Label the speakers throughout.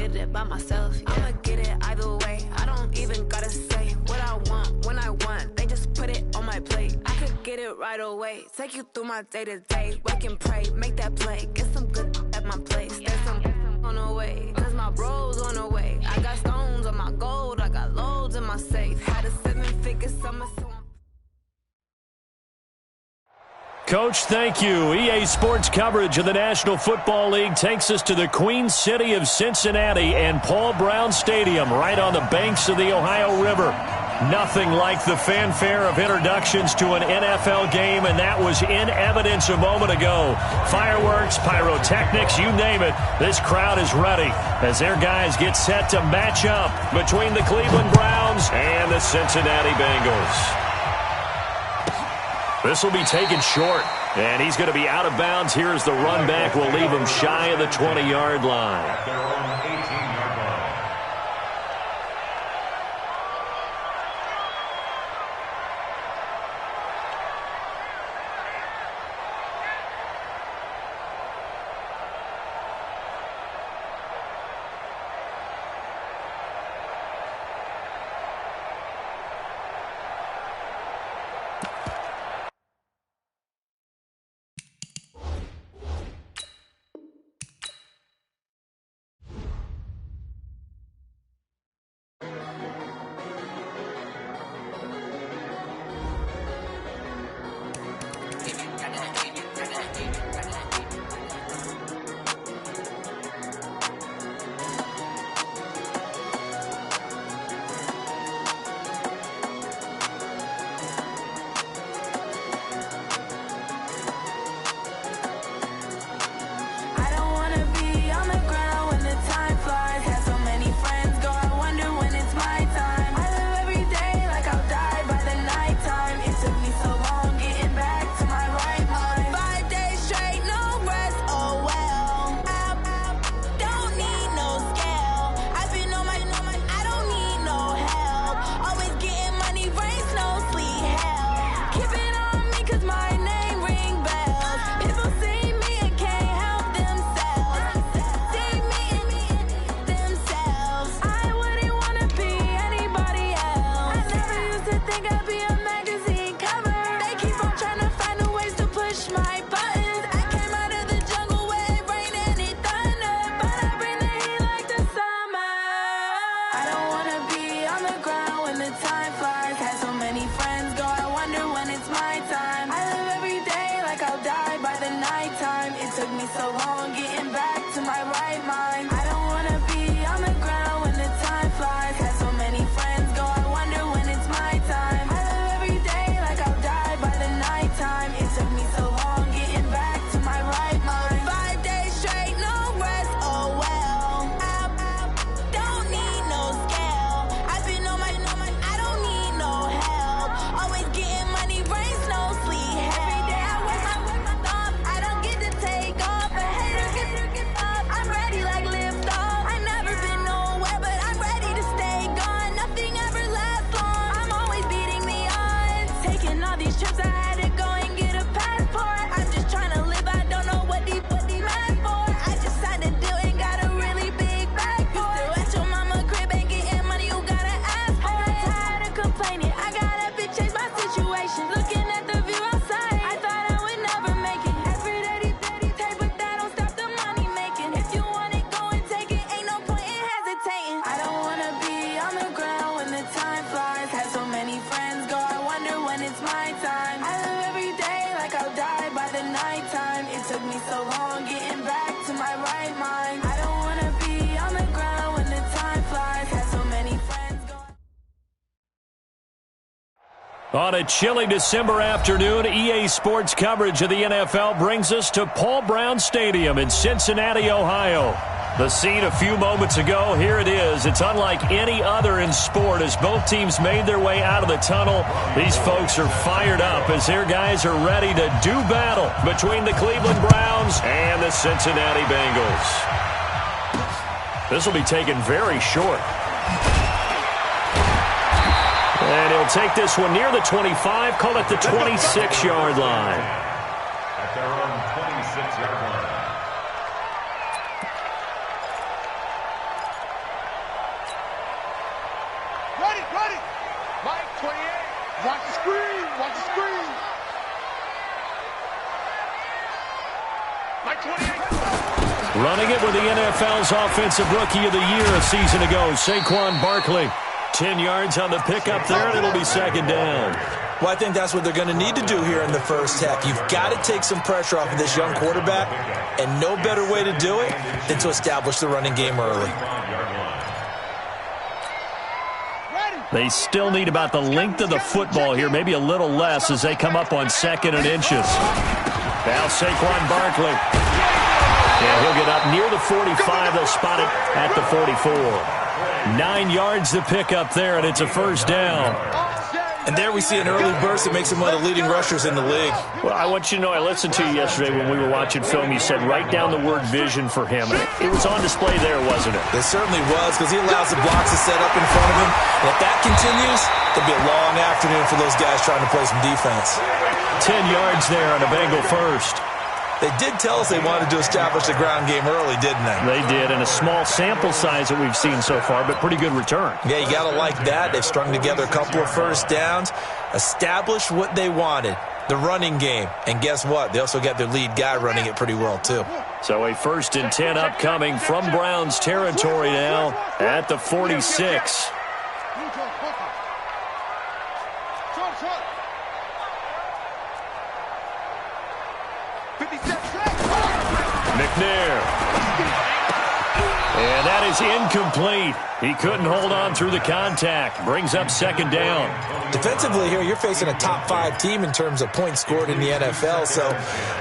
Speaker 1: get it by myself. I'ma get it either way. I don't even gotta say what I want when I want. They just put it on my plate. I could get it right away. Take you through my day-to-day. Wake and pray, make that play. Get some good at my place. There's some on the way, cause my bro's on the way. I got stones on my gold, I got loads in my safe. Had a 7-figure summer, so
Speaker 2: Coach, thank you. EA Sports coverage of the National Football League takes us to the Queen City of Cincinnati and Paul Brown Stadium right on the banks of the Ohio River. Nothing like the fanfare of introductions to an NFL game, and that was in evidence a moment ago. Fireworks, pyrotechnics, you name it. This crowd is ready as their guys get set to match up between the Cleveland Browns and the Cincinnati Bengals. This will be taken short, and he's going to be out of bounds. Here's the run back. We'll leave him shy of the 20-yard line. On a chilly December afternoon, EA Sports coverage of the NFL brings us to Paul Brown Stadium in Cincinnati, Ohio. The scene a few moments ago, here it is. It's unlike any other in sport as both teams made their way out of the tunnel. These folks are fired up as their guys are ready to do battle between the Cleveland Browns and the Cincinnati Bengals. This will be taken very short. And he'll take this one near the 25, call it the 26-yard line.
Speaker 3: At their own 26-yard line.
Speaker 4: Ready. Mike 28. Watch the screen. Watch the screen. Mike 28.
Speaker 2: Running it with the NFL's Offensive Rookie of the Year a season ago, Saquon Barkley. 10 yards on the pickup there, and it'll be second down.
Speaker 5: Well, I think that's what they're going to need to do here in the first half. You've got to take some pressure off of this young quarterback, and no better way to do it than to establish the running game early.
Speaker 2: They still need about the length of the football here, maybe a little less as they come up on 2nd and inches. Now Saquon Barkley. And he'll get up near the 45. They'll spot it at the 44. 9 yards to pick up there, and it's a first down.
Speaker 5: And there we see an early burst that makes him one of the leading rushers in the league.
Speaker 2: Well, I want you to know, I listened to you yesterday when we were watching film. You said write down the word vision for him. It was on display there, wasn't it?
Speaker 5: It certainly was, because he allows the blocks to set up in front of him. And if that continues, it'll be a long afternoon for those guys trying to play some defense.
Speaker 2: 10 yards there on a Bengal first.
Speaker 5: They did tell us they wanted to establish the ground game early, didn't they?
Speaker 2: They did, and a small sample size that we've seen so far, but pretty good return.
Speaker 5: Yeah, you got to like that. They've strung together a couple of first downs, established what they wanted, the running game. And guess what? They also got their lead guy running it pretty well, too.
Speaker 2: So a 1st and 10 upcoming from Browns territory now at the 46. McNair. And that is incomplete. He couldn't hold on through the contact. Brings up 2nd down.
Speaker 5: Defensively here, you're facing a top 5 team in terms of points scored in the NFL. So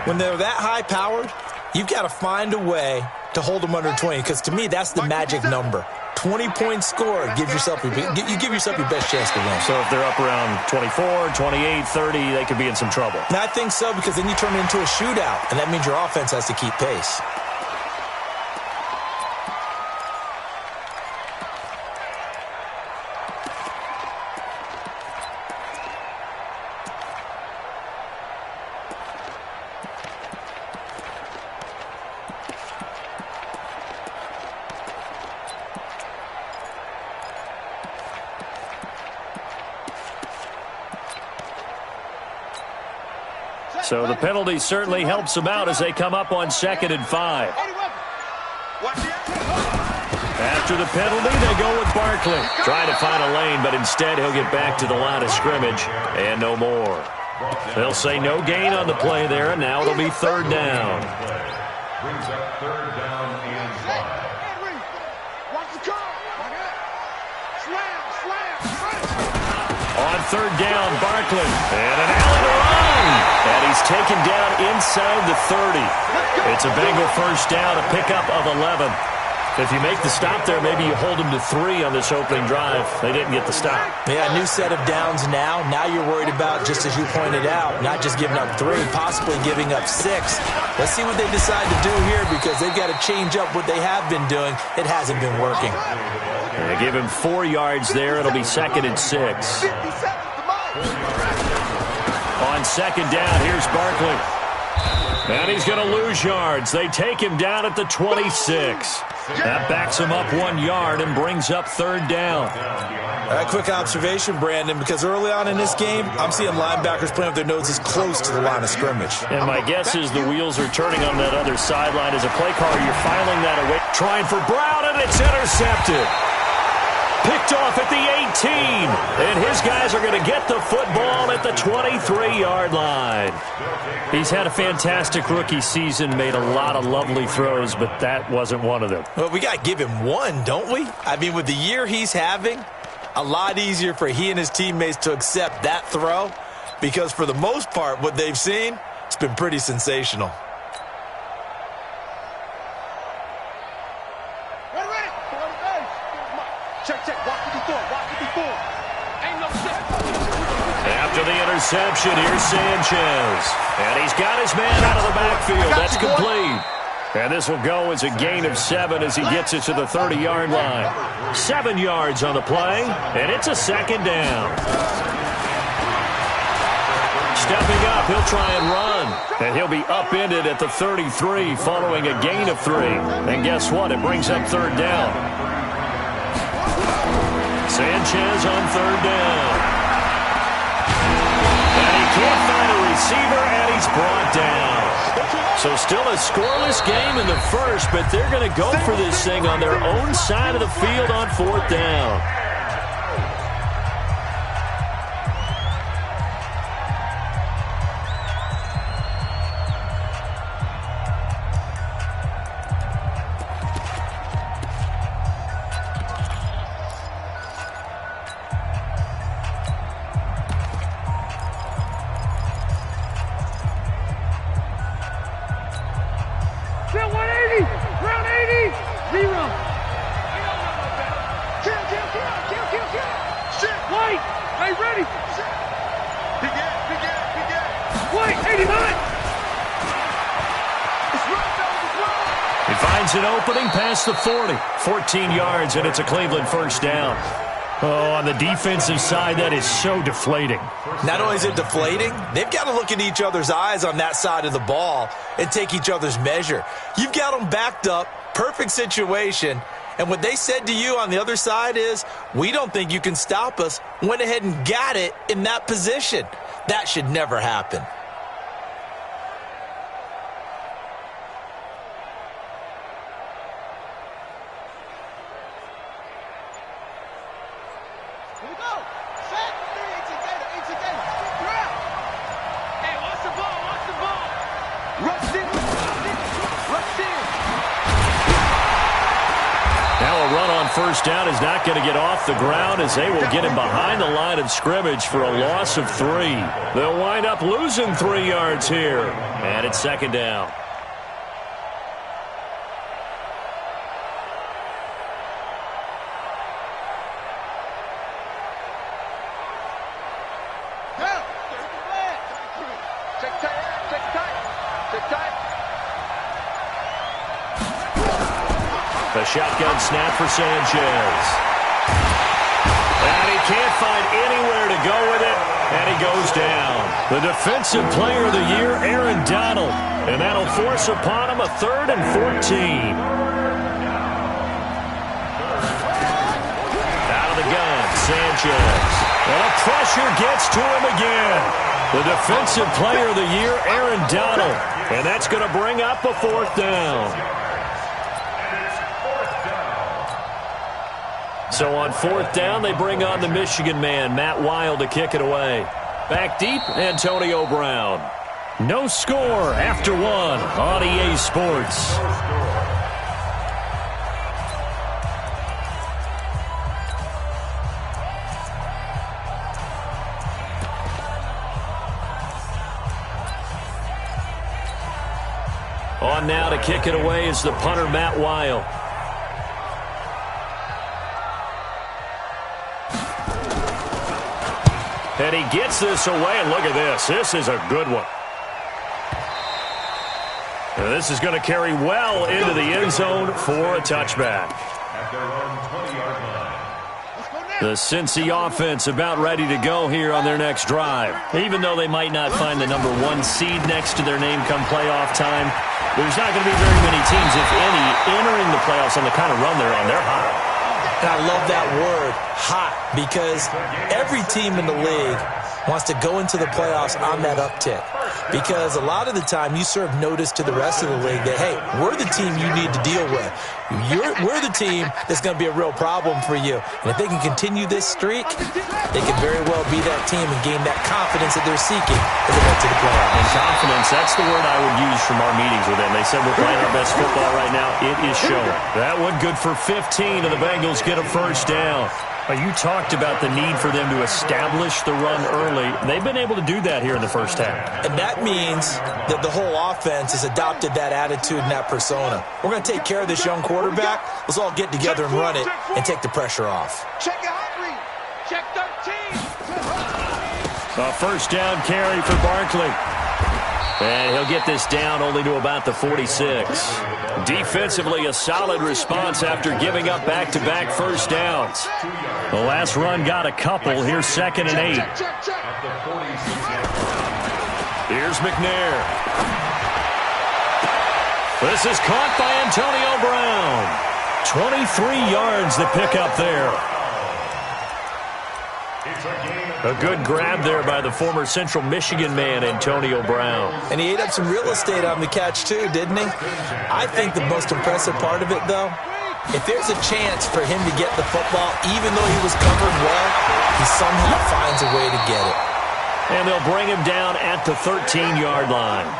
Speaker 5: when they're that high-powered, you've got to find a way to hold them under 20. Because to me, that's the magic number. 20 points scored, you give yourself your best chance to win.
Speaker 2: So if they're up around 24, 28, 30, they could be in some trouble.
Speaker 5: And I think so, because then you turn it into a shootout, and that means your offense has to keep pace.
Speaker 2: So the penalty certainly helps them out as they come up on 2nd and 5. After the penalty, they go with Barkley. Trying to find a lane, but instead he'll get back to the line of scrimmage and no more. They'll say no gain on the play there, and now it'll be 3rd down.
Speaker 3: Brings up 3rd down and 5.
Speaker 2: On 3rd down, Barkley. And an alley to run. And he's taken down inside the 30. It's a Bengal first down, a pickup of 11. If you make the stop there, maybe you hold them to 3 on this opening drive. They didn't get the stop.
Speaker 5: Yeah, new set of downs now. Now you're worried about, just as you pointed out, not just giving up 3, possibly giving up 6. Let's see what they decide to do here, because they've got to change up what they have been doing. It hasn't been working.
Speaker 2: They give him 4 yards there. It'll be 2nd and 6. On 2nd down, here's Barkley. And he's going to lose yards. They take him down at the 26. That backs him up 1 yard and brings up 3rd down.
Speaker 5: A quick observation, Brandon, because early on in this game, I'm seeing linebackers playing with their noses close to the line of scrimmage.
Speaker 2: And my guess is the wheels are turning on that other sideline. As a play caller, you're filing that away. Trying for Brown, and it's intercepted. Picked off at the 18. And his guys are going to get the football at the 23-yard line. He's had a fantastic rookie season, made a lot of lovely throws, but that wasn't one of them.
Speaker 5: Well, we got to give him one, don't we? I mean, with the year he's having, a lot easier for he and his teammates to accept that throw, because for the most part, what they've seen, it's been pretty sensational.
Speaker 2: After the interception, here's Sanchez. And he's got his man out of the backfield. That's complete. And this will go as a gain of 7 as he gets it to the 30-yard line. 7 yards on the play, and it's a 2nd down. Stepping up, he'll try and run. And he'll be upended at the 33 following a gain of 3. And guess what? It brings up 3rd down. Sanchez on third down. And he can't find a receiver, and he's brought down. So still a scoreless game in the first, but they're going to go for this thing on their own side of the field on fourth down. An opening past the 40. 14 yards, and it's a Cleveland first down. Oh, on the defensive side, that is so deflating.
Speaker 5: Not only is it deflating, they've got to look at each other's eyes on that side of the ball and take each other's measure. You've got them backed up, perfect situation, and what they said to you on the other side is, we don't think you can stop us. Went ahead and got it in that position. That should never happen.
Speaker 2: First down is not going to get off the ground as they will get him behind the line of scrimmage for a loss of 3. They'll wind up losing 3 yards here. And it's second down. The shotgun snap for Sanchez. And he can't find anywhere to go with it, and he goes down. The defensive player of the year, Aaron Donald. And that'll force upon him a 3rd and 14. Out of the gun, Sanchez. And the pressure gets to him again. The defensive player of the year, Aaron Donald. And that's going to bring up a 4th down. So on 4th down, they bring on the Michigan man, Matt Wild, to kick it away. Back deep, Antonio Brown. No score after 1 on EA Sports. On now to kick it away is the punter, Matt Wild. And he gets this away, and look at this. This is a good one. And this is going to carry well into the end zone for a touchback. The Cincy offense about ready to go here on their next drive. Even though they might not find the number 1 seed next to their name come playoff time, there's not going to be very many teams, if any, entering the playoffs on the kind of run they're on. They're hot.
Speaker 5: And I love that word, hot, because every team in the league wants to go into the playoffs on that uptick. Because a lot of the time you serve notice to the rest of the league that, hey, we're the team you need to deal with. We're the team that's going to be a real problem for you. And if they can continue this streak, they can very well be that team and gain that confidence that they're seeking as they get to the playoffs.
Speaker 2: And confidence, that's the word I would use from our meetings with them. They said we're playing our best football right now. It is showing. That one good for 15, and the Bengals get a first down. You talked about the need for them to establish the run early. They've been able to do that here in the first half.
Speaker 5: And that means that the whole offense has adopted that attitude and that persona. We're going to take care of this young quarterback. Let's all get together and run it and take the pressure off.
Speaker 4: Check your heart rate. Check 13.
Speaker 2: A first down carry for Barkley. And he'll get this down only to about the 46. Defensively, a solid response after giving up back-to-back first downs. The last run got a couple. Here's 2nd and 8. Here's McNair. This is caught by Antonio Brown. 23 yards to pick up there. A good grab there by the former Central Michigan man, Antonio Brown.
Speaker 5: And he ate up some real estate on the catch, too, didn't he? I think the most impressive part of it, though, if there's a chance for him to get the football, even though he was covered well, he somehow finds a way to get it.
Speaker 2: And they'll bring him down at the 13-yard line.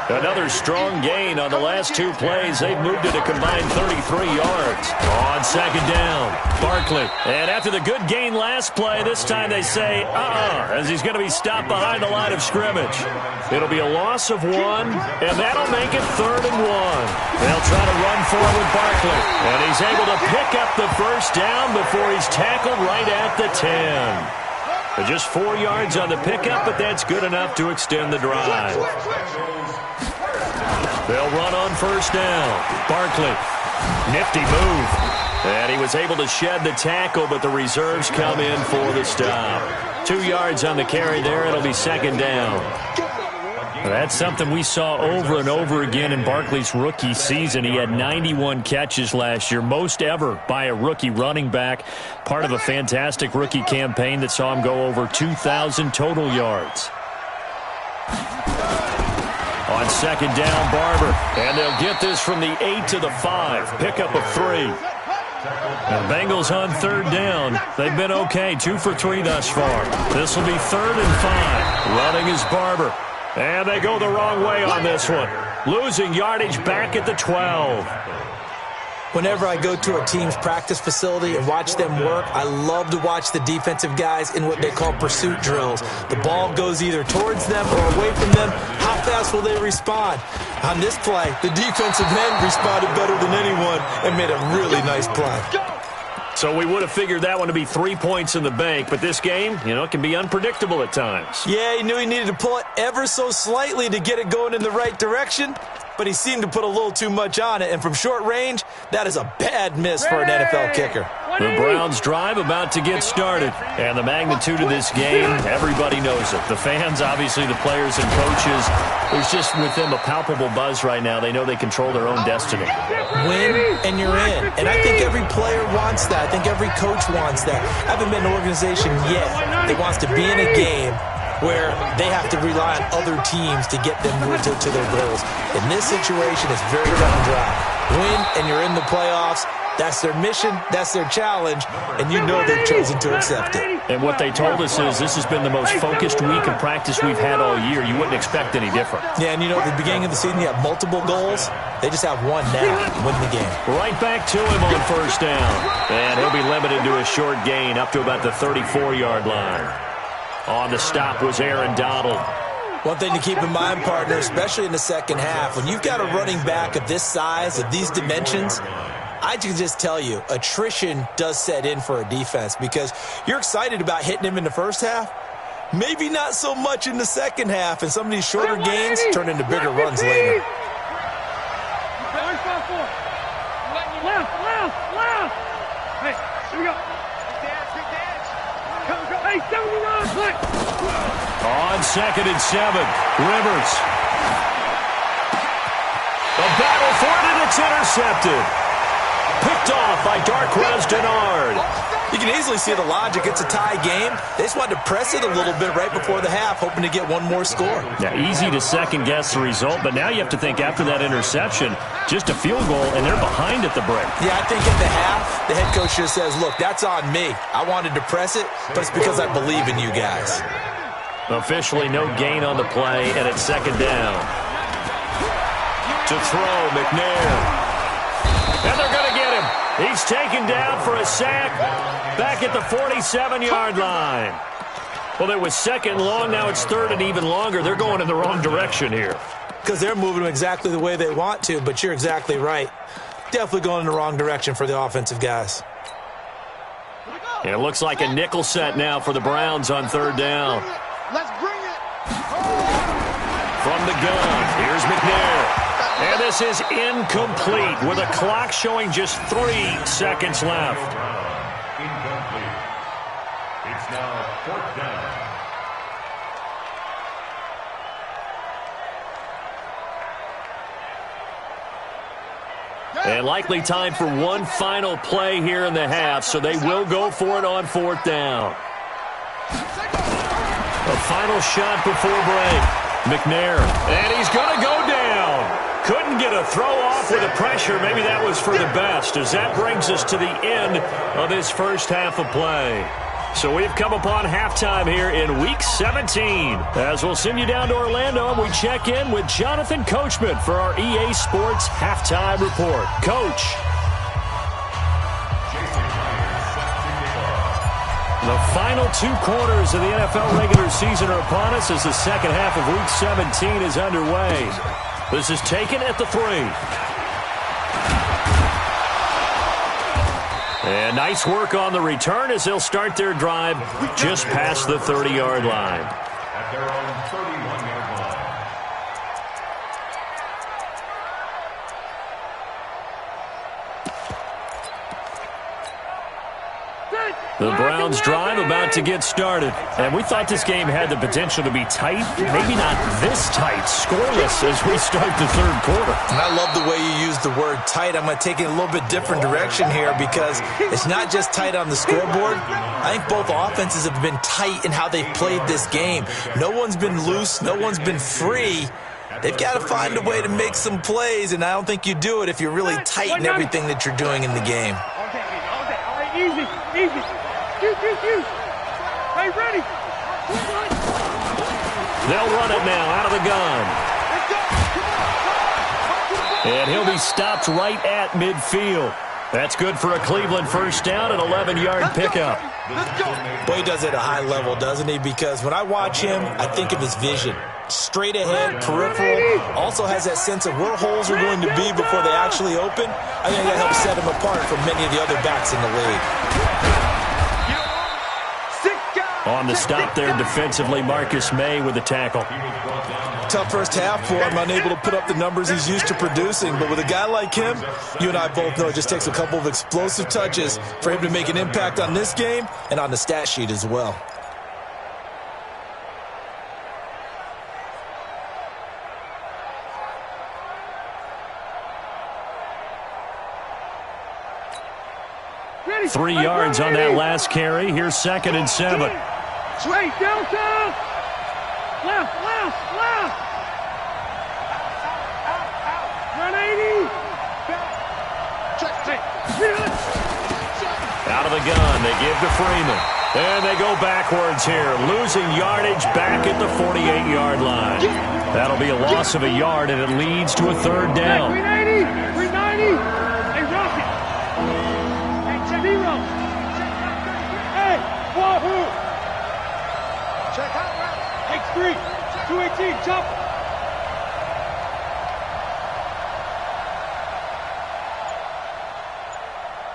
Speaker 2: Another strong gain on the last two plays. They've moved it a combined 33 yards. On second down, Barkley. And after the good gain last play, this time they say, as he's going to be stopped behind the line of scrimmage. It'll be a loss of 1, and that'll make it 3rd and 1. They'll try to run forward Barkley. And he's able to pick up the first down before he's tackled right at the 10. Just 4 yards on the pickup, but that's good enough to extend the drive. They'll run on first down. Barkley, nifty move. And he was able to shed the tackle, but the reserves come in for the stop. 2 yards on the carry there. It'll be second down. That's something we saw over and over again in Barkley's rookie season. He had 91 catches last year, most ever by a rookie running back, part of a fantastic rookie campaign that saw him go over 2,000 total yards. On second down, Barber, and they'll get this from the 8 to the 5, pickup of 3. And Bengals on third down. They've been okay, 2 for 3 thus far. This will be 3rd and 5. Running is Barber. And they go the wrong way on this one. Losing yardage back at the 12.
Speaker 5: Whenever I go to a team's practice facility and watch them work, I love to watch the defensive guys in what they call pursuit drills. The ball goes either towards them or away from them. How fast will they respond? On this play, the defensive end responded better than anyone and made a really nice play.
Speaker 2: So we would have figured that one to be 3 points in the bank, but this game, it can be unpredictable at times.
Speaker 5: Yeah, he knew he needed to pull it ever so slightly to get it going in the right direction, but he seemed to put a little too much on it, and from short range, that is a bad miss for an NFL kicker.
Speaker 2: The Browns' drive about to get started, and the magnitude of this game, everybody knows it. The fans, obviously the players and coaches, there's just with them a palpable buzz right now. They know they control their own destiny.
Speaker 5: Win, and you're in. And I think every player wants that. I think every coach wants that. I haven't been in an organization yet that wants to be in a game where they have to rely on other teams to get them to their goals. In this situation, it's very cut and dry. Win, and you're in the playoffs. That's their mission, that's their challenge, and you know they've chosen to accept it.
Speaker 2: And what they told us is this has been the most focused week of practice we've had all year. You wouldn't expect any different.
Speaker 5: Yeah, and at the beginning of the season, you have multiple goals. They just have one now, win the game.
Speaker 2: Right back to him on first down. And he'll be limited to a short gain up to about the 34-yard line. On the stop was Aaron Donald.
Speaker 5: One thing to keep in mind, partner, especially in the second half, when you've got a running back of this size, of these dimensions, I can just tell you, attrition does set in for a defense because you're excited about hitting him in the first half. Maybe not so much in the second half, and some of these shorter gains turn into bigger runs later.
Speaker 4: Left. Hey, here we go. Hey, 79.
Speaker 2: On 2nd and 7, Rivers. The battle for it, and it's intercepted. Picked off by Darquez Dennard.
Speaker 5: You can easily see the logic. It's a tie game. They just wanted to press it a little bit right before the half, hoping to get one more score.
Speaker 2: Yeah, easy to second-guess the result, but now you have to think after that interception, just a field goal, and they're behind at the break.
Speaker 5: Yeah, I think at the half, the head coach just says, look, that's on me. I wanted to press it, but it's because I believe in you guys.
Speaker 2: Officially no gain on the play, and it's second down. To throw, McNair. And they're going to get him. He's taken down for a sack back at the 47-yard line. Well, it was second long. Now it's third and even longer. They're going in the wrong direction here.
Speaker 5: Because they're moving them exactly the way they want to, but you're exactly right. Definitely going in the wrong direction for the offensive guys.
Speaker 2: And it looks like a nickel set now for the Browns on third down.
Speaker 4: Let's bring it.
Speaker 2: From the gun, here's McNair. And this is incomplete with a clock showing just 3 seconds left.
Speaker 3: Incomplete. It's now 4th down.
Speaker 2: And likely time for one final play here in the half, so they will go for it on 4th down. A final shot before break. McNair, and he's going to go down. Couldn't get a throw off with the pressure. Maybe that was for the best, as that brings us to the end of this first half of play. So we've come upon halftime here in Week 17. As we'll send you down to Orlando, and we check in with Jonathan Coachman for our EA Sports Halftime Report. Coach. The final 2 quarters of the NFL regular season are upon us as the second half of Week 17 is underway. This is taken at the 3. And nice work on the return as they'll start their drive just past the 30-yard line.
Speaker 3: At their own 31-yard line.
Speaker 2: The Browns drive about to get started. And we thought this game had the potential to be tight. Maybe not this tight, scoreless as we start the third quarter.
Speaker 5: And I love the way you use the word tight. I'm going to take it a little bit different direction here because it's not just tight on the scoreboard. I think both offenses have been tight in how they've played this game. No one's been loose. No one's been free. They've got to find a way to make some plays, and I don't think you do it if you're really tight in everything that you're doing in the game.
Speaker 4: Easy. Hey, ready.
Speaker 2: They'll run it now out of the gun. And he'll be stopped right at midfield. That's good for a Cleveland first down and 11-yard pickup.
Speaker 5: Well, he does it at a high level, doesn't he? Because when I watch him, I think of his vision. Straight ahead, peripheral, also has that sense of where holes are going to be before they actually open. I think that helps set him apart from many of the other backs in the league.
Speaker 2: On the stop there defensively, Marcus May with the tackle.
Speaker 5: Tough first half for him, unable to put up the numbers he's used to producing. But with a guy like him, you and I both know it just takes a couple of explosive touches for him to make an impact on this game and on the stat sheet as well.
Speaker 4: Ready.
Speaker 2: 3 yards on that last carry. Here's 2nd and 7.
Speaker 4: Straight, downtown. Left. 180.
Speaker 2: Out of the gun, they give to Freeman. And they go backwards here, losing yardage back at the 48-yard line. That'll be a loss of a yard, and it leads to a 3rd down.
Speaker 4: 390. Hey, Rocket. Hey, zero. Hey, Wahoo. Check out, right. X3. 218, jump.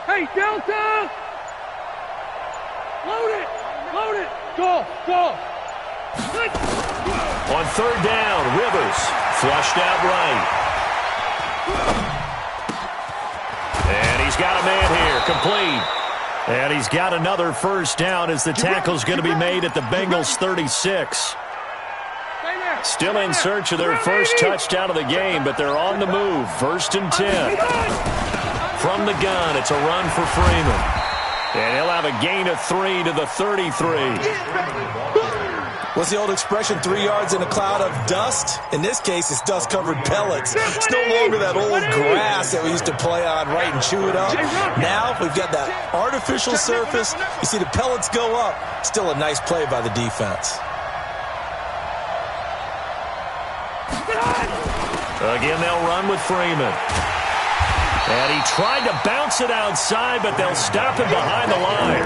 Speaker 4: Hey, Delta! Load it! Go!
Speaker 2: On 3rd down, Rivers flushed out right. And he's got a man here, complete. And he's got another first down as the tackle's going to be made at the Bengals 36. Still in search of their first touchdown of the game, but they're on the move. 1st and 10. From the gun, it's a run for Freeman. And he'll have a gain of 3 to the 33.
Speaker 5: What's the old expression, 3 yards in a cloud of dust? In this case, it's dust-covered pellets. It's no longer that old grass that we used to play on, right, and chew it up. Now we've got that artificial surface. You see the pellets go up. Still a nice play by the defense.
Speaker 2: Again, they'll run with Freeman. And he tried to bounce it outside, but they'll stop him behind the line.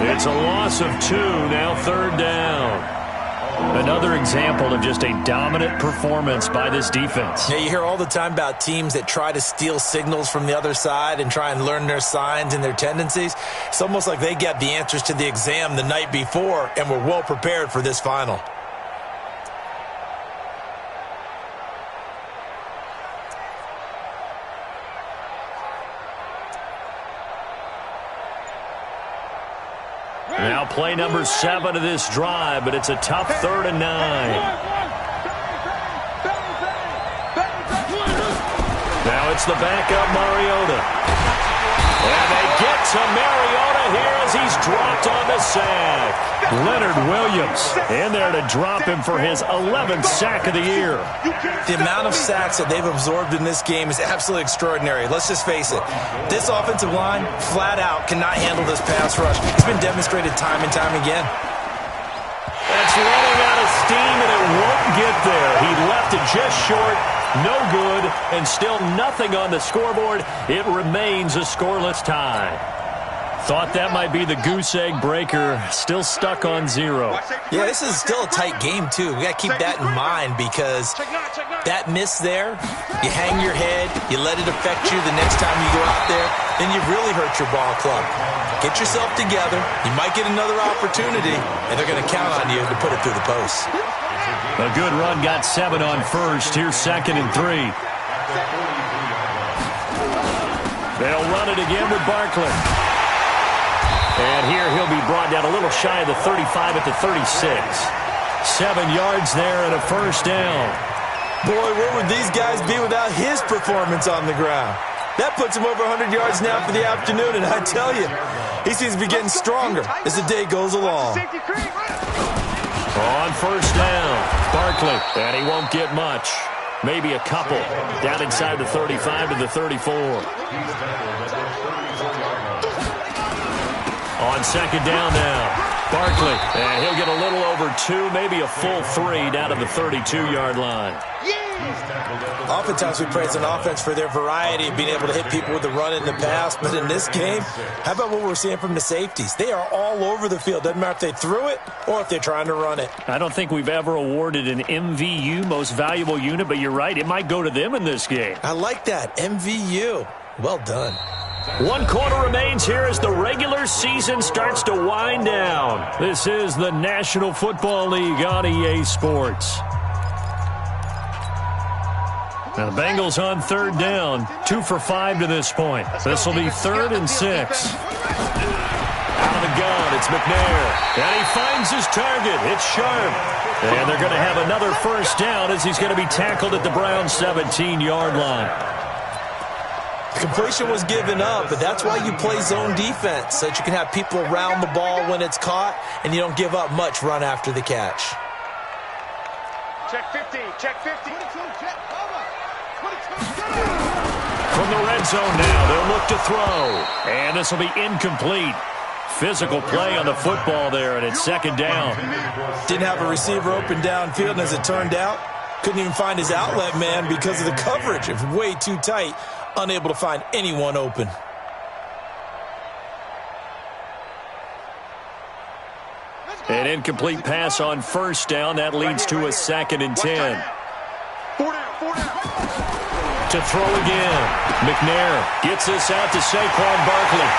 Speaker 2: It's a loss of 2, now 3rd down. Another example of just a dominant performance by this defense.
Speaker 5: Yeah, you hear all the time about teams that try to steal signals from the other side and try and learn their signs and their tendencies. It's almost like they got the answers to the exam the night before and were well prepared for this final.
Speaker 2: Now play number 7 of this drive, but it's a tough 3rd and 9. Now it's the backup Mariota. And they get to Mariota here as he's dropped on the sack. Leonard Williams in there to drop him for his 11th sack of the year.
Speaker 5: The amount of sacks that they've absorbed in this game is absolutely extraordinary. Let's just face it. This offensive line, flat out, cannot handle this pass rush. It's been demonstrated time and time again.
Speaker 2: That's running out of steam, and it won't get there. He left it just short. No good, and still nothing on the scoreboard. It remains a scoreless tie. Thought that might be the goose egg breaker. Still stuck on 0.
Speaker 5: Yeah, this is still a tight game, too. We got to keep that in mind because that miss there, you hang your head, you let it affect you the next time you go out there, then you really hurt your ball club. Get yourself together. You might get another opportunity, and they're going to count on you to put it through the post.
Speaker 2: A good run got 7 on first. Here's 2nd and 3. They'll run it again with Barkley. And here he'll be brought down a little shy of the 35 at the 36. 7 yards there and a first down.
Speaker 5: Boy, where would these guys be without his performance on the ground? That puts him over 100 yards now for the afternoon, and I tell you, he seems to be getting stronger as the day goes along.
Speaker 2: On first down, Barkley, and he won't get much. Maybe a couple. Down inside the 35 to the 34. On 2nd down now, Barkley, and he'll get a little over 2, maybe a full 3 down to the 32-yard line.
Speaker 5: Oftentimes we praise an offense for their variety of being able to hit people with the run and the pass, but in this game, how about what we're seeing from the safeties? They are all over the field. Doesn't matter if they threw it or if they're trying to run it.
Speaker 2: I don't think we've ever awarded an MVU, most valuable unit, but you're right, it might go to them in this game.
Speaker 5: I like that, MVU. Well done.
Speaker 2: 1 quarter remains here as the regular season starts to wind down. This is the National Football League on EA Sports. Now the Bengals on 3rd down, 2 for 5 to this point. This will be 3rd and 6. Out of the gun, it's McNair. And he finds his target. It's Sharp. And they're going to have another first down as he's going to be tackled at the Browns' 17-yard line.
Speaker 5: The completion was given up, but that's why you play zone defense, so that you can have people around the ball when it's caught, and you don't give up much run after the catch.
Speaker 4: Check 50, check 50.
Speaker 2: From the red zone now, they'll look to throw. And this will be incomplete. Physical play on the football there, and it's 2nd down.
Speaker 5: Didn't have a receiver open downfield, and as it turned out, couldn't even find his outlet man because of the coverage. It was way too tight, unable to find anyone open.
Speaker 2: An incomplete pass on first down. That leads to a 2nd and 10. To throw again. McNair gets this out to Saquon Barkley.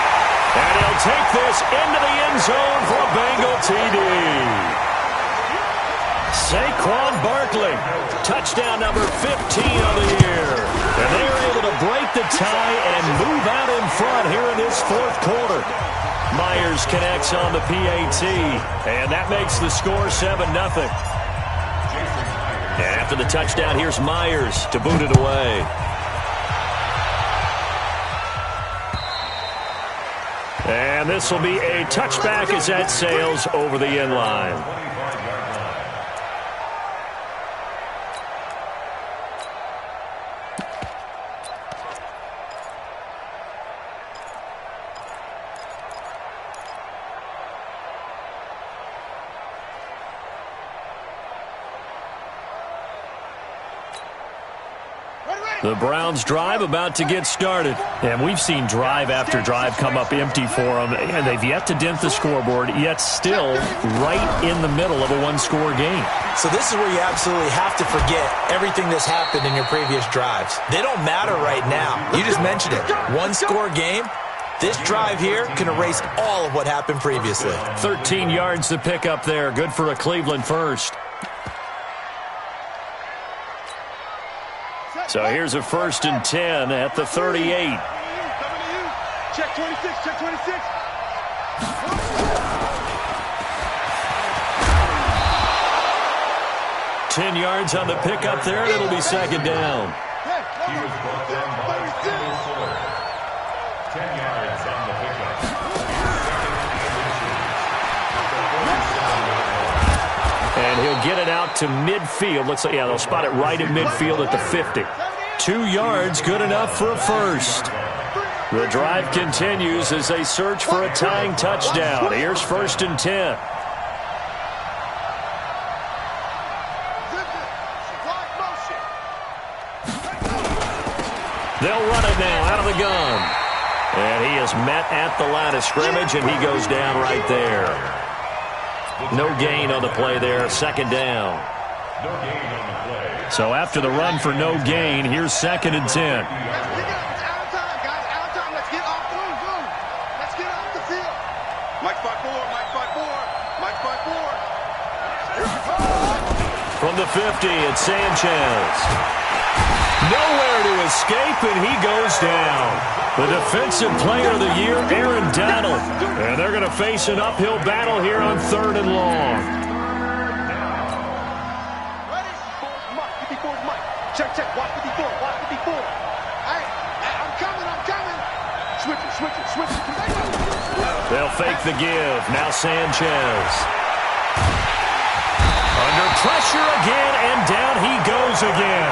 Speaker 2: And he'll take this into the end zone for a Bengal TD. Saquon Barkley, touchdown number 15 of the year. And they are able to break the tie and move out in front here in this 4th quarter. Myers connects on the PAT, and that makes the score 7-0. And after the touchdown, here's Myers to boot it away. And this will be a touchback as that sails over the end line. The Browns drive about to get started. And we've seen drive after drive come up empty for them. And they've yet to dent the scoreboard, yet still right in the middle of a one-score game.
Speaker 5: So this is where you absolutely have to forget everything that's happened in your previous drives. They don't matter right now. You just mentioned it. One-score game. This drive here can erase all of what happened previously.
Speaker 2: 13 yards to pick up there. Good for a Cleveland first. So here's a 1st and 10 at the 38.
Speaker 4: Check 26, check 26.
Speaker 2: 10 yards on the pickup there, and it'll be 2nd down.
Speaker 3: He was brought down by 10 yards.
Speaker 2: to midfield. Looks like, yeah, they'll spot it right at midfield at the 50. 2 yards, good enough for a first. The drive continues as they search for a tying touchdown. Here's 1st and 10. They'll run it now out of the gun. And he is met at the line of scrimmage, and he goes down right there. No gain on the play there, 2nd down.
Speaker 3: No gain on the play.
Speaker 2: So after the run for no gain, here's 2nd and 10. From the 50, it's Sanchez. Nowhere to escape, and he goes down. The defensive player of the year, Aaron Donald. And they're going to face an uphill battle here on 3rd and long.
Speaker 4: Ready? 54's Mike. Check. Watch 54. Hey, I'm coming. Switch it.
Speaker 2: They'll fake the give. Now Sanchez. Under pressure again, and down he goes again.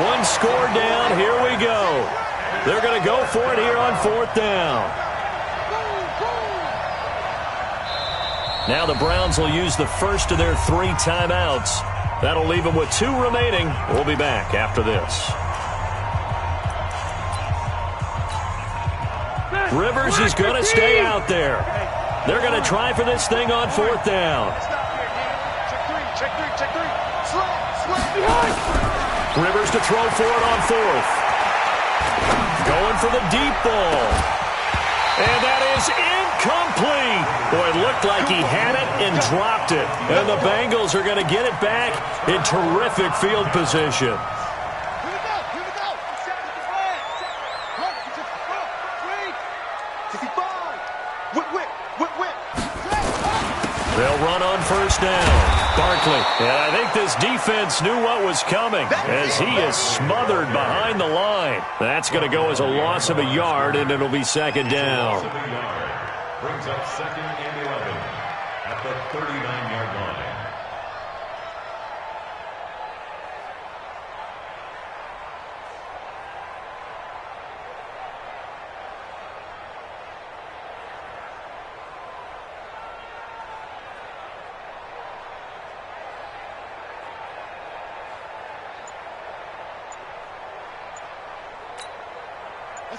Speaker 2: 1 score down. Here we go. They're going to go for it here on 4th down. Now the Browns will use the first of their 3 timeouts. That'll leave them with 2 remaining. We'll be back after this. Rivers is going to stay out there. They're going to try for this thing on 4th down.
Speaker 4: Check three. Slap behind.
Speaker 2: Rivers to throw for it on 4th. Going for the deep ball. And that is incomplete. Boy, it looked like he had it and dropped it. And the Bengals are going to get it back in terrific field position.
Speaker 4: Here we go. Set the flag. Whip.
Speaker 2: They'll run on 1st down. Barkley. And I think this defense knew what was coming as he is smothered behind the line. That's going to go as a loss of a yard, and it'll be 2nd down.
Speaker 3: Brings up 2nd and 11 at the 39-yard line.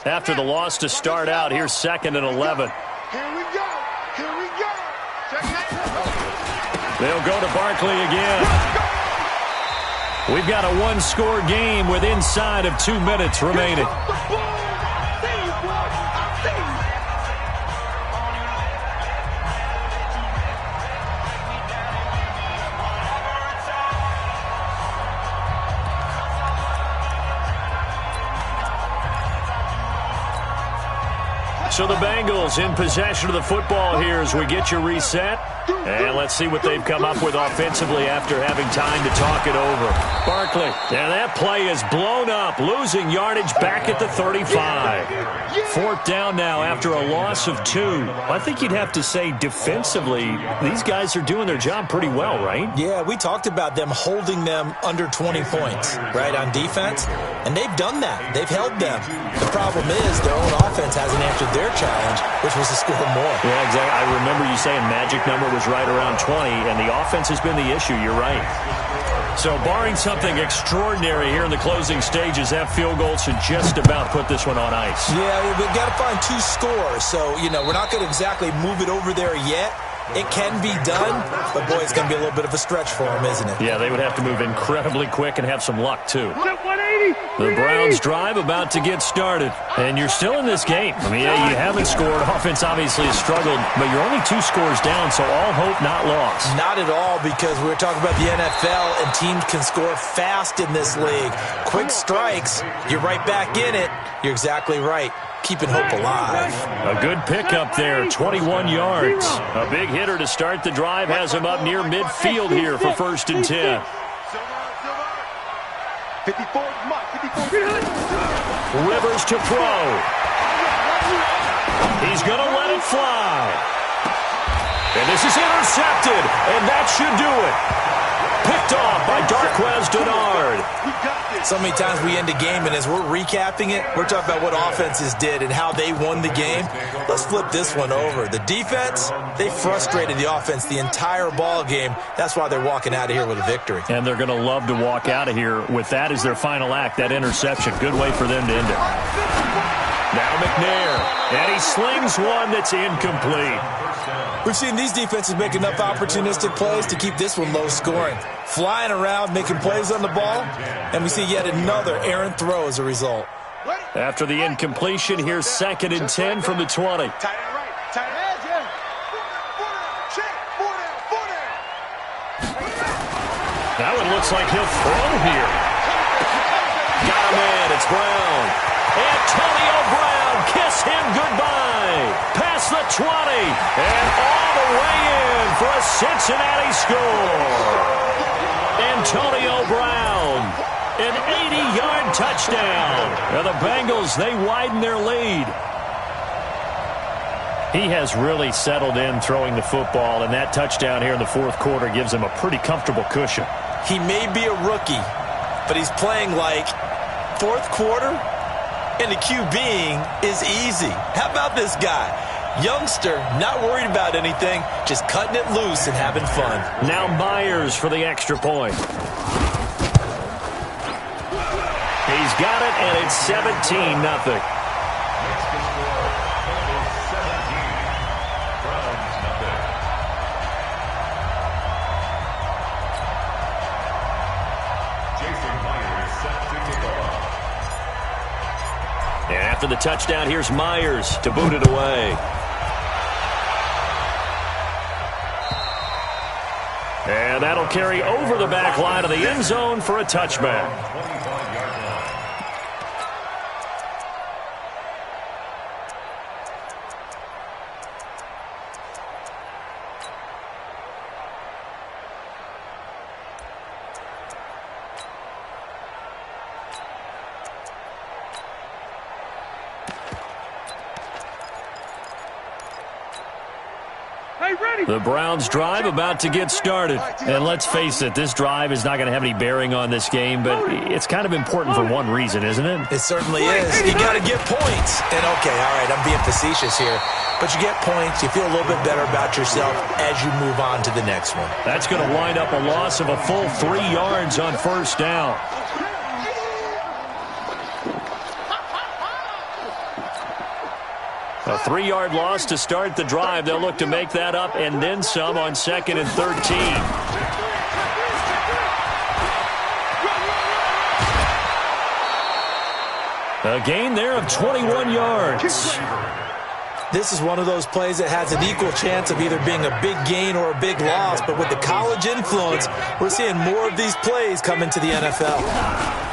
Speaker 2: After the loss to start out, here's 2nd and 11.
Speaker 4: Here we go. Check it.
Speaker 2: They'll go to Barkley again. We've got a 1-score game with inside of 2 minutes remaining. So the Bengals in possession of the football here as we get you reset. And let's see what they've come up with offensively after having time to talk it over. Barkley. And that play is blown up, losing yardage back at the 35. 4th down now after a loss of 2. I think you'd have to say defensively, these guys are doing their job pretty well, right?
Speaker 5: Yeah, we talked about them holding them under 20 points, right, on defense. And they've done that. They've held them. The problem is their own offense hasn't answered their challenge, which was to score more.
Speaker 2: Yeah, exactly. I remember you saying magic number was right around 20, and the offense has been the issue. You're right. So barring something extraordinary here in the closing stages, that field goal should just about put this one on ice.
Speaker 5: Yeah, we've got to find 2 scores. So, we're not going to exactly move it over there yet. It can be done, but, boy, it's going to be a little bit of a stretch for them, isn't it?
Speaker 2: Yeah, they would have to move incredibly quick and have some luck, too. The Browns drive about to get started, and you're still in this game. I mean, yeah, you haven't scored. Offense obviously has struggled, but you're only 2 scores down, so all hope not lost.
Speaker 5: Not at all, because we were talking about the NFL, and teams can score fast in this league. Quick strikes, you're right back in it. You're exactly right. Keeping hope alive.
Speaker 2: A good pickup there, 21 yards. A big hitter to start the drive has him up near midfield here for 1st and 10.
Speaker 4: 54.
Speaker 2: Rivers to throw. He's going to let it fly. And this is intercepted, and that should do it. picked off by Darquez Denard.
Speaker 5: So many times we end a game, and as we're recapping it, we're talking about what offenses did and how they won the game. Let's flip this one over. The defense, they frustrated the offense the entire ball game. That's why they're walking out of here with a victory.
Speaker 2: And they're going to love to walk out of here with that as their final act, that interception. Good way for them to end it. Now McNair, and he slings one that's incomplete.
Speaker 5: We've seen these defenses make enough opportunistic plays to keep this one low scoring. Flying around, making plays on the ball, and we see yet another errant throw as a result.
Speaker 2: After the incompletion, here's 2nd and 10 from the 20. That one looks like he'll throw here. Got him in, it's Brown. Antonio Brown, kiss him goodbye. Past the 20, and all the way in for a Cincinnati score. Antonio Brown, an 80-yard touchdown. And the Bengals, they widen their lead. He has really settled in throwing the football, and that touchdown here in the 4th quarter gives him a pretty comfortable cushion.
Speaker 5: He may be a rookie, but he's playing like 4th quarter, and the QBing is easy. How about this guy? Youngster, not worried about anything, just cutting it loose and having fun.
Speaker 2: Now Myers for the extra point. He's got it, and it's 17-0. And after the touchdown, here's Myers to boot it away. And that'll carry over the back line of the end zone for a touchback. The Browns drive about to get started. And let's face it, this drive is not going to have any bearing on this game, but it's kind of important for one reason, isn't it?
Speaker 5: It certainly is. You got to get points. And okay, all right, I'm being facetious here, but you get points, you feel a little bit better about yourself as you move on to the next one.
Speaker 2: That's going to wind up a loss of a full 3 yards on 1st down. A 3-yard loss to start the drive. They'll look to make that up and then some on 2nd and 13. A gain there of 21 yards.
Speaker 5: This is one of those plays that has an equal chance of either being a big gain or a big loss, but with the college influence, we're seeing more of these plays come into the NFL.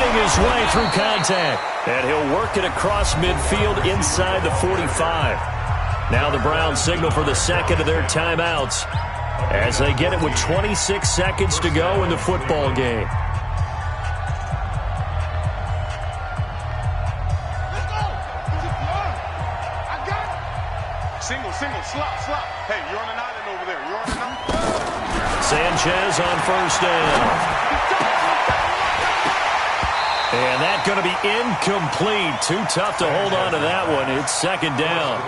Speaker 2: His way through contact, and he'll work it across midfield inside the 45. Now the Browns signal for the 2nd of their timeouts as they get it with 26 seconds to go in the football game.
Speaker 4: Single, slop. Hey, you're on an island over there. You're on an island.
Speaker 2: Sanchez on 1st down. And that's going to be incomplete. Too tough to hold on to that one. It's 2nd down.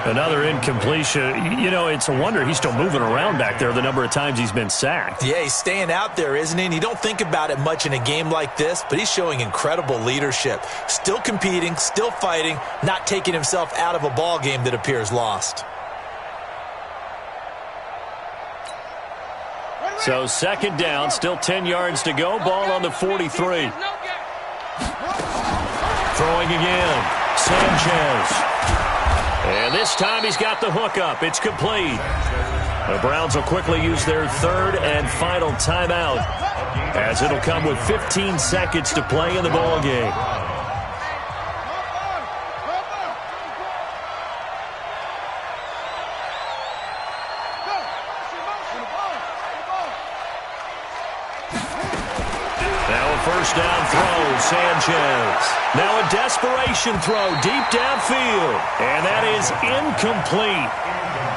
Speaker 2: Another incompletion. You know, it's a wonder he's still moving around back there the number of times he's been sacked.
Speaker 5: Yeah, he's staying out there, isn't he? And you don't think about it much in a game like this, but he's showing incredible leadership. Still competing, still fighting, not taking himself out of a ball game that appears lost.
Speaker 2: So 2nd down, still 10 yards to go. Ball on the 43. Throwing again, Sanchez. And this time he's got the hook up. It's complete. The Browns will quickly use their 3rd and final timeout, as it'll come with 15 seconds to play in the ball game. Now a 1st down throw, Sanchez. Now a desperation throw deep downfield, and that is incomplete.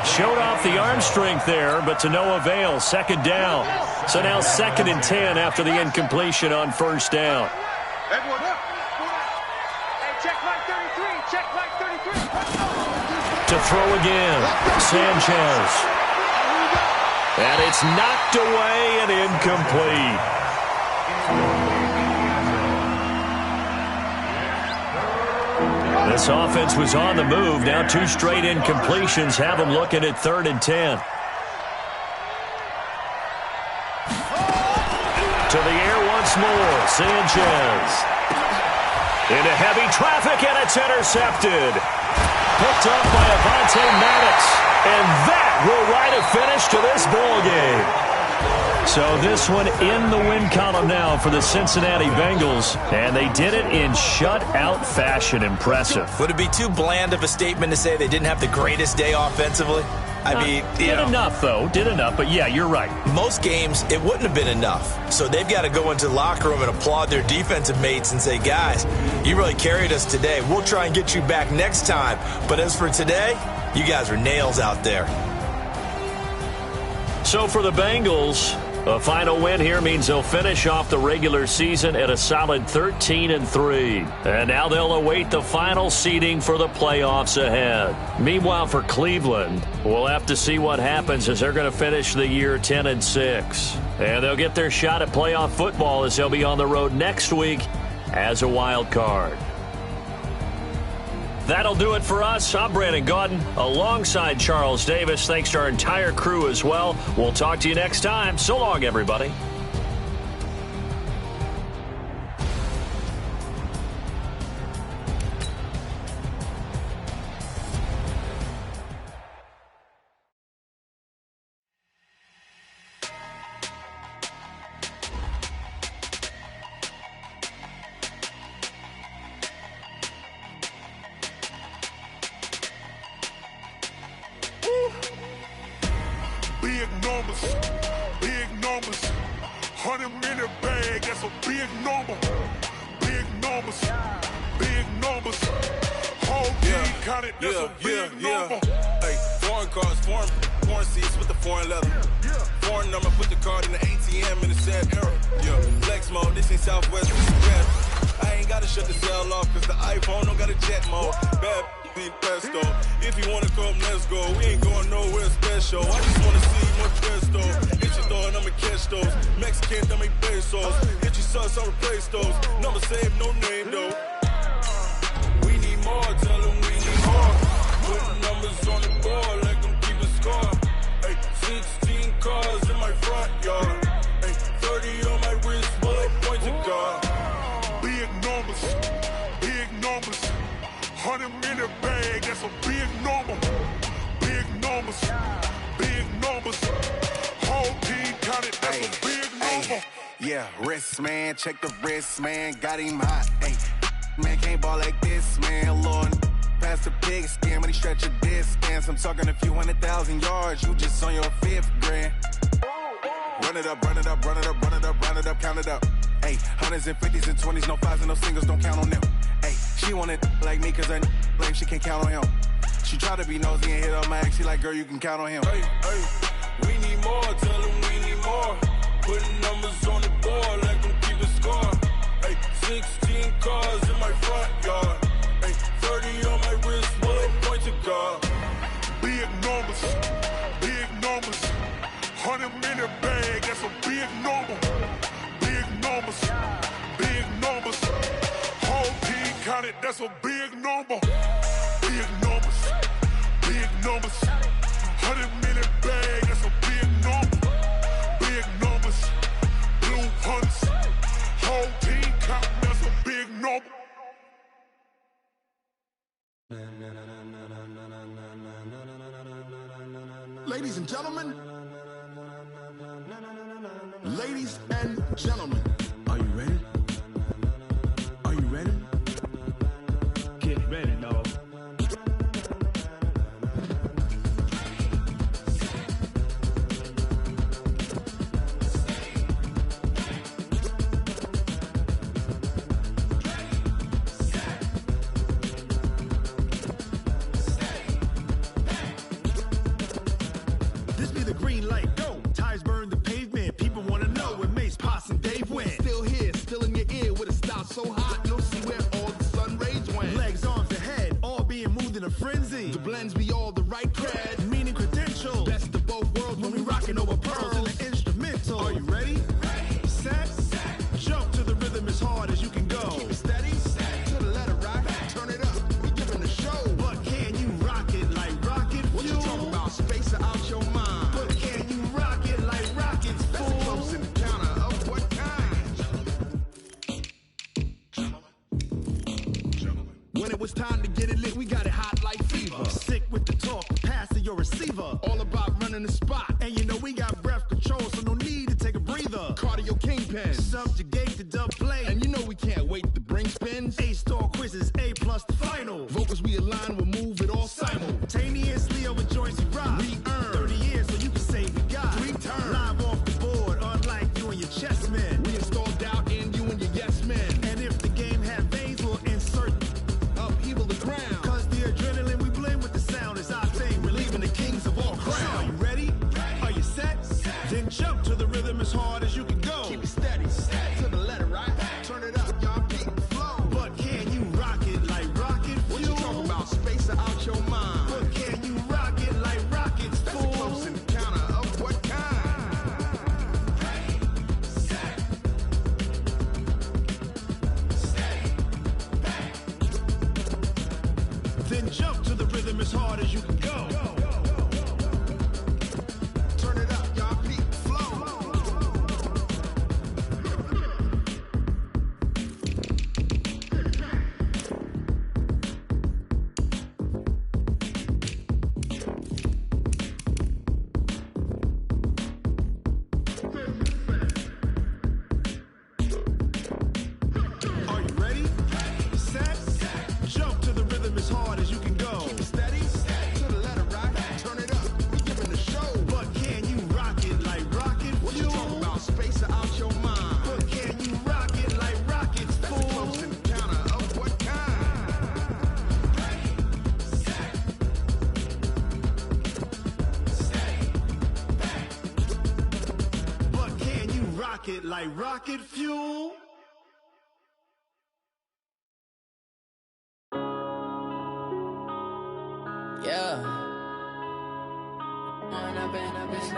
Speaker 2: Showed off the arm strength there, but to no avail. Second down. So now 2nd and 10 after the incompletion on first down. To throw again, Sanchez. And it's knocked away and incomplete. This offense was on the move. Now 2 straight incompletions have them looking at 3rd and 10. To the air once more, Sanchez. Into heavy traffic, and it's intercepted. Picked up by Avonte Maddox. And that will write a finish to this ball game. So this one in the win column now for the Cincinnati Bengals. And they did it in shutout fashion. Impressive.
Speaker 5: Would it be too bland of a statement to say they didn't have the greatest day offensively? I mean,
Speaker 2: did enough, though. Did enough, but yeah, you're right.
Speaker 5: Most games, it wouldn't have been enough. So they've got to go into the locker room and applaud their defensive mates and say, guys, you really carried us today. We'll try and get you back next time. But as for today, you guys are nails out there.
Speaker 2: So for the Bengals, a final win here means they'll finish off the regular season at a solid 13-3. And now they'll await the final seeding for the playoffs ahead. Meanwhile, for Cleveland, we'll have to see what happens as they're going to finish the year 10-6. And they'll get their shot at playoff football as they'll be on the road next week as a wild card. That'll do it for us. I'm Brandon Gaudin alongside Charles Davis. Thanks to our entire crew as well. We'll talk to you next time. So long, everybody.
Speaker 4: Big numbers, 100-minute bag, that's a big number. Big numbers, whole team counted, that's a big number.
Speaker 6: Hey, foreign cars, foreign seats with the foreign leather. Foreign number, put the card in the ATM in the sad era. Yeah, flex mode, this ain't Southwest, this is bad. I ain't gotta shut the cell off, cause the iPhone don't got a jet mode. Bad need pesto. If you wanna come, let's go. We ain't going nowhere special. I just wanna see more pesto. Hit your door and I'ma catch those. Mexican, I make pesos. Hit your sauce, I'll replace those. Number saved, no name though. We need more, tell them we need more. Put numbers on the board, let them keep a score. Hey, 16 cars in my front yard. Hey, 30 on my wrist, bullet points of God.
Speaker 4: Big numbers, 100-minute bag, that's a big number. Big numbers, whole team counted, that's a big number.
Speaker 6: Yeah, wrist man, check the wrist man, got him hot. Hey, man can't ball like this, man. Lord, past the pig skin when he stretch a distance. I'm talking a few 100,000 yards, you just on your 5th grand. Run it up, count it up. Hey, 100s and 50s and 20s, no 5s and no singles, don't count on them. Hey, she want it like me cause her blame, she can't count on him. She try to be nosy and hit up my ex, she like, girl, you can count on him.
Speaker 4: Hey, we need more, tell them we need more. Putting numbers on the board, let them keep a score. Hey, 16 cars in my front yard. Hey, 30 on my wrist, bullet points of God. Big numbers, 100-minute bag, that's a big number. Big numbers, whole team counted, that's a big number. Big numbers, 100-minute bag, that's a big number. Big numbers, blue hunts, whole team counting, that's a big number.
Speaker 7: Ladies and gentlemen, are you ready? Are you ready? Get ready, dog. When it was time to get it lit, we got it hot like fever. Sick with the talk, pass to your receiver. All about running the spot. And you know we got breath control, so no need to take a breather. Cardio kingpin, subjugate the dub play. And you know we can't wait to bring spins. A-star quizzes, A+ the final. Vocals we align, we'll move it all simultaneously over joints we rock. We earn 30 years so you can say we got 3 turns. Live off the board, unlike you and your chess men. We install doubt in you and your yes men. And if the game had veins, we'll insert upheaval the ground. Cause the adrenaline we blend with the sound is our thing. Relieving the kings of all crowns. Are you ready? Are you set? Then jump to the rhythm as hard as you can go. Keep it steady, to the letter, right? Turn it up, y'all, keep it flow. But can you rock it like rocket fuel? What you talking about? Space out your mind. But can you rock it like rockets, fool? That's a close encounter of what kind? Ready, set, steady, bang. Then jump to the rhythm as hard as you can go. Turn it up, y'all, peak flow. Are you ready? Set, jump to the rhythm as hard as you can go. Keep it steady, to the letter, right? Turn it up, we giving the show. But can you rock it like rocket fuel? What you talking about? Space out your mind. But can you rock it like rockets, fool? That's a close encounter of what kind? Ready, set, steady, bang. But can you rock it like rocket fuel?
Speaker 8: Yeah. When I've been up this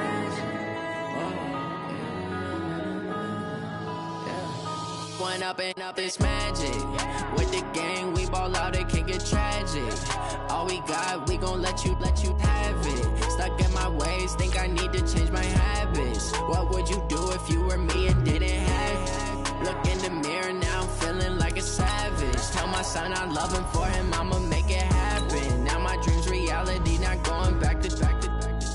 Speaker 8: When up this magic. With the gang, we ball out, it can get tragic. All we got, we gon' let you have it. Stuck in my ways, think I need to change my habits. What would you do if you were me and didn't have it? Look in the mirror now, I'm feeling like a savage. Tell my son I love him, for him I'ma make it happen. Now my dream's reality, not going back to.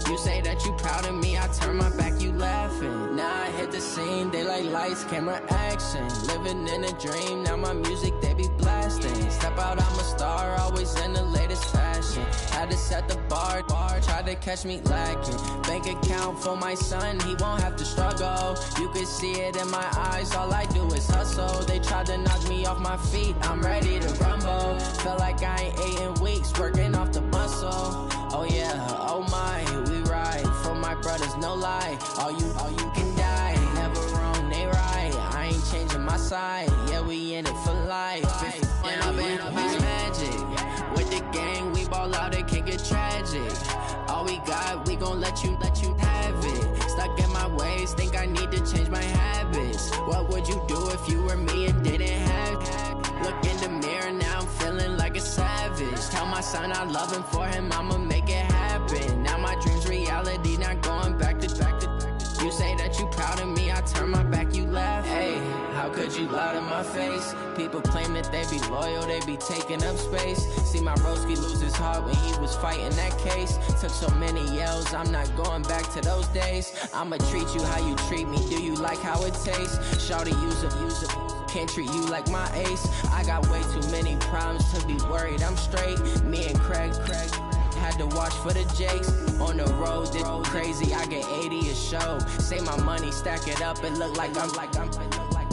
Speaker 8: You say that you proud of me, I turn my back, you laughing. Now I hit the scene, they like lights, camera, action. Living in a dream, now my music, they be blasting. Step out, I'm a star, always in the latest fashion. Had to set the bar, try to catch me lacking. Bank account for my son, he won't have to struggle. You can see it in my eyes, all I do is hustle. They tried to knock me off my feet, I'm ready to rumble. Feel like I ain't ate in weeks, working off the muscle. Oh yeah, oh my, we ride for my brothers, no lie. All you can die, never wrong, they right. I ain't changing my side, yeah, we in it for life. When I've been up is magic. With the gang, we ball out, it can get tragic. All we got, we gon' let you have it. Stuck in my ways, think I need to change my habits. What would you do if you were me and didn't have it? Look in the mirror now, I'm feeling like a savage. Tell my son I love him, for him I'ma make it happen. Now my dream's reality, not going back to. You say that you proud of me, I turn my back, you laugh. Hey, how could you lie to my face? People claim that they be loyal, they be taking up space. See my broski lose his heart when he was fighting that case. Took so many yells, I'm not going back to those days. I'ma treat you how you treat me, do you like how it tastes? Shawty, use it. Can't treat you like my ace. I got way too many problems to be worried, I'm straight. Me and Craig had to watch for the Jakes. On the road, did crazy, I get 80 a show. Say my money, stack it up, it look like I'm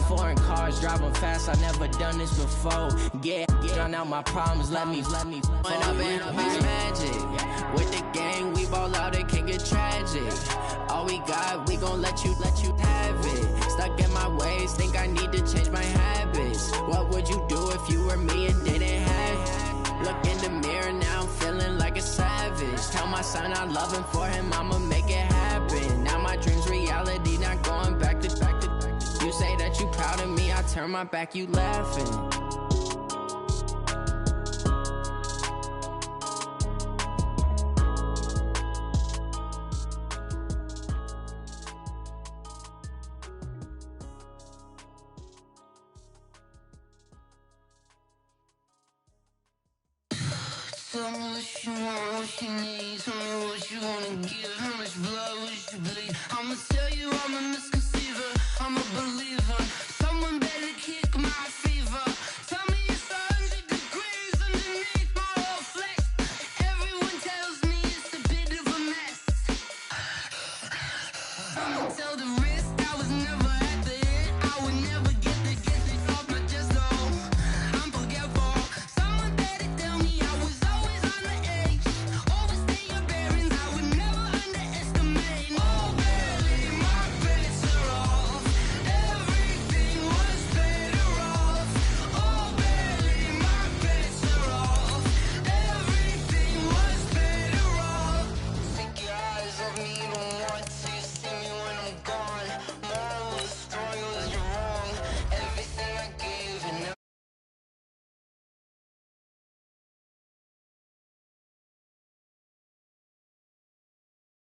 Speaker 8: foreign cars, driving fast, I never done this before. Get drown out my problems, let me When I've been up is magic. With the gang, we ball out, it can get tragic. All we got, we gon' let you have it. Stuck in my ways, think I need to change my habits. What would you do if you were me and didn't have it? Look in the mirror now, I'm feeling like a savage. Tell my son I love him, for him I'ma make it happen. Now my dream's reality, not going back to. You say that you proud of me, I turn my back, you laughing.
Speaker 1: Tell me what you want, what you need. Tell me what you wanna give. How much blood would you bleed? I'ma tell you I'm a